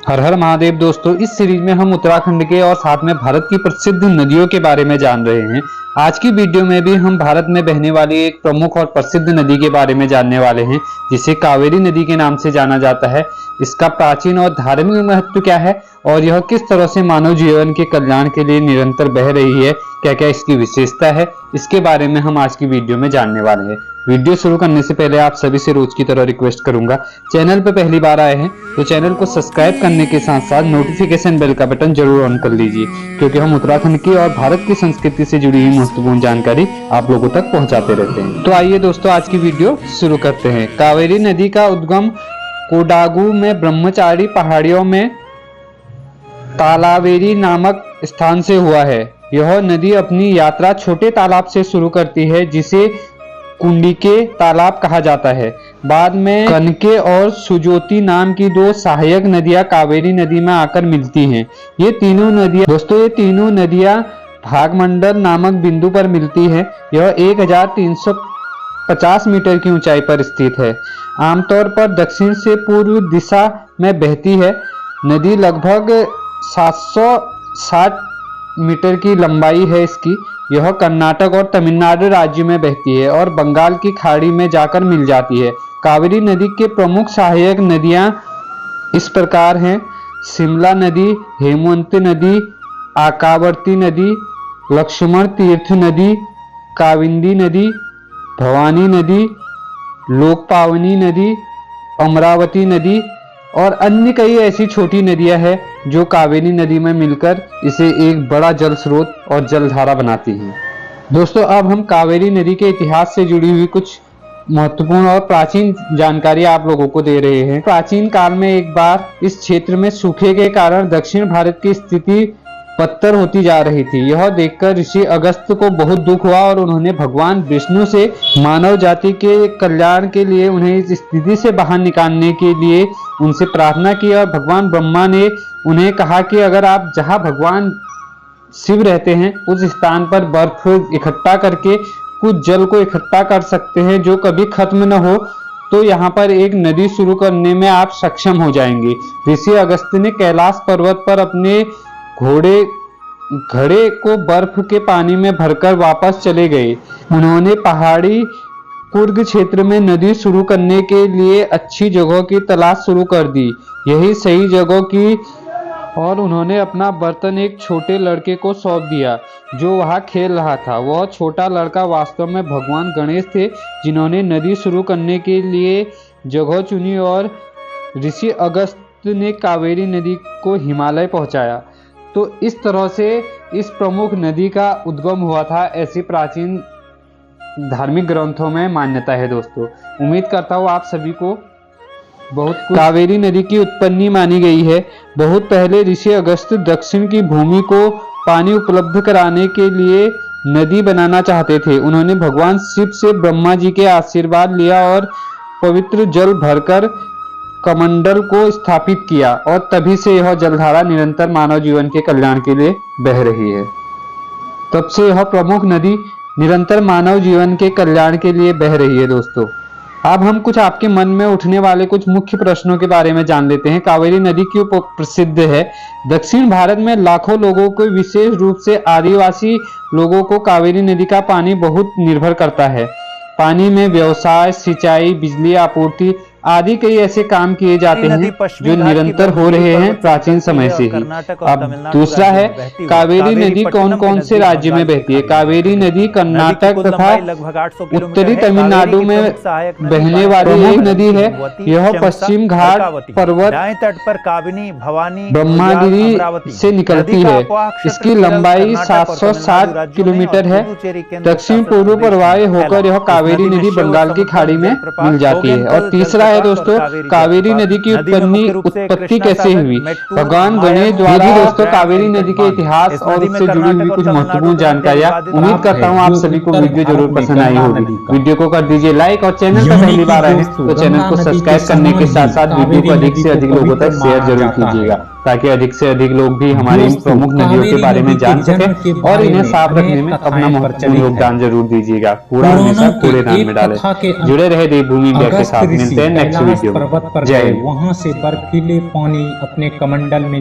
हर हर महादेव दोस्तों, इस सीरीज में हम उत्तराखंड के और साथ में भारत की प्रसिद्ध नदियों के बारे में जान रहे हैं। आज की वीडियो में भी हम भारत में बहने वाली एक प्रमुख और प्रसिद्ध नदी के बारे में जानने वाले हैं, जिसे कावेरी नदी के नाम से जाना जाता है। इसका प्राचीन और धार्मिक महत्व क्या है और यह किस तरह से मानव जीवन के कल्याण के लिए निरंतर बह रही है, क्या क्या इसकी विशेषता है, इसके बारे में हम आज की वीडियो में जानने वाले हैं। वीडियो शुरू करने से पहले आप सभी से रोज की तरह रिक्वेस्ट करूंगा, चैनल पर पहली बार आए हैं तो चैनल को सब्सक्राइब करने के साथ साथ नोटिफिकेशन बेल का बटन जरूर ऑन कर लीजिए, क्योंकि हम उत्तराखंड की और भारत की संस्कृति से जुड़ी हुई महत्वपूर्ण जानकारी आप लोगों तक पहुंचाते रहते हैं। तो आइए दोस्तों, आज की वीडियो शुरू करते हैं। कावेरी नदी का उद्गम कोडागू में ब्रह्मचारी पहाड़ियों में तालावेरी नामक स्थान से हुआ है। यह नदी अपनी यात्रा छोटे तालाब से शुरू करती है, जिसे कुंडिके तालाब कहा जाता है। बाद में कनके और सुजोती नाम की दो सहायक नदियां कावेरी नदी में आकर मिलती हैं। ये तीनों नदियां भागमंडल नामक बिंदु पर मिलती हैं। यह 1350 मीटर की ऊंचाई पर स्थित है। आमतौर पर दक्षिण से पूर्व दिशा में बहती है। नदी लगभग 760 मीटर की लंबाई है इसकी। यह कर्नाटक और तमिलनाडु राज्य में बहती है और बंगाल की खाड़ी में जाकर मिल जाती है। कावेरी नदी के प्रमुख सहायक नदियां इस प्रकार हैं: शिमला नदी, हेमवंती नदी, आकावर्ती नदी, लक्ष्मण तीर्थ नदी, काविंदी नदी, भवानी नदी, लोकपावनी नदी, अमरावती नदी और अन्य कई ऐसी छोटी नदियां हैं जो कावेरी नदी में मिलकर इसे एक बड़ा जल स्रोत और जलधारा बनाती हैं। दोस्तों, अब हम कावेरी नदी के इतिहास से जुड़ी हुई कुछ महत्वपूर्ण और प्राचीन जानकारी आप लोगों को दे रहे हैं। प्राचीन काल में एक बार इस क्षेत्र में सूखे के कारण दक्षिण भारत की स्थिति बदतर होती जा रही थी। यह देखकर ऋषि अगस्त को बहुत दुख हुआ और उन्होंने भगवान विष्णु से मानव जाति के कल्याण के लिए उन्हें इस स्थिति से बाहर निकालने के लिए उनसे प्रार्थना की। और भगवान ब्रह्मा ने उन्हें कहा कि अगर आप जहां भगवान शिव रहते हैं उस स्थान पर बर्फ इकट्ठा करके कुछ जल को इकट्ठा कर सकते हैं जो कभी खत्म न हो, तो यहाँ पर एक नदी शुरू करने में आप सक्षम हो जाएंगे। ऋषि अगस्त ने कैलाश पर्वत पर अपने घड़े को बर्फ के पानी में भरकर वापस चले गए। उन्होंने पहाड़ी कुर्ग क्षेत्र में नदी शुरू करने के लिए अच्छी जगह की तलाश शुरू कर दी। यही सही जगह की और उन्होंने अपना बर्तन एक छोटे लड़के को सौंप दिया जो वहां खेल रहा था। वह छोटा लड़का वास्तव में भगवान गणेश थे, जिन्होंने नदी शुरू करने के लिए जगह चुनी और ऋषि अगस्त ने कावेरी नदी को हिमालय पहुंचाया। तो इस तरह से इस प्रमुख नदी का उद्गम हुआ था, ऐसी प्राचीन धार्मिक ग्रंथों में मान्यता है। दोस्तों, उम्मीद करता हूँ आप सभी को बहुत कावेरी नदी की उत्पत्ति मानी गई है। बहुत पहले ऋषि अगस्त दक्षिण की भूमि को पानी उपलब्ध कराने के लिए नदी बनाना चाहते थे। उन्होंने भगवान शिव से ब्रह्मा जी के आशीर्वाद लिया और पवित्र जल भरकर कमंडल को स्थापित किया, और तभी से यह जलधारा निरंतर मानव जीवन के कल्याण के लिए बह रही है। तब से यह प्रमुख नदी निरंतर मानव जीवन के कल्याण के लिए बह रही है। दोस्तों, अब हम कुछ आपके मन में उठने वाले कुछ मुख्य प्रश्नों के बारे में जान लेते हैं। कावेरी नदी क्यों प्रसिद्ध है? दक्षिण भारत में लाखों लोगों को, विशेष रूप से आदिवासी लोगों को कावेरी नदी का पानी बहुत निर्भर करता है। पानी में व्यवसाय, सिंचाई, बिजली आपूर्ति आदि कई ऐसे काम किए जाते हैं जो निरंतर हो रहे हैं प्राचीन समय से ही। अब दूसरा है, कावेरी नदी कौन कौन से राज्य में बहती है? कावेरी नदी कर्नाटक तथा उत्तरी तमिलनाडु में बहने वाली एक नदी है। यह पश्चिम घाट पर्वत ब्रह्मगिरी से निकलती है। इसकी लंबाई 760 किलोमीटर है। दक्षिण पूर्व प्रवाह होकर यह कावेरी नदी बंगाल की खाड़ी में मिल जाती है। और तीसरा है दोस्तों, कावेरी नदी की उत्पत्ति कैसे हुई? भगवान गणेश द्वारा। दोस्तों, कावेरी नदी के इतिहास और उससे जुड़ी हुई कुछ महत्वपूर्ण जानकारियां। उम्मीद करता हूं आप सभी को वीडियो जरूर पसंद आई होगी। वीडियो को कर दीजिए लाइक और चैनल पर पहली बार आए तो चैनल को सब्सक्राइब करने के साथ साथ वीडियो को अधिक से अधिक लोगों तक शेयर जरूर कीजिएगा, ताकि अधिक से अधिक लोग भी हमारी प्रमुख नदियों के बारे में जान सके और इन्हें साफ रखने में अपना महत्वपूर्ण योगदान जरूर दीजिएगा। पूरा हमेशा कूड़ेदान में डालें। जुड़े रहे देवभूमि इंडिया के साथ। मिलते हैं नेक्स्ट कैलाश वीडियो। पर्वत पर जय गए, हिंद। वहां से बर्फीले पानी अपने कमंडल में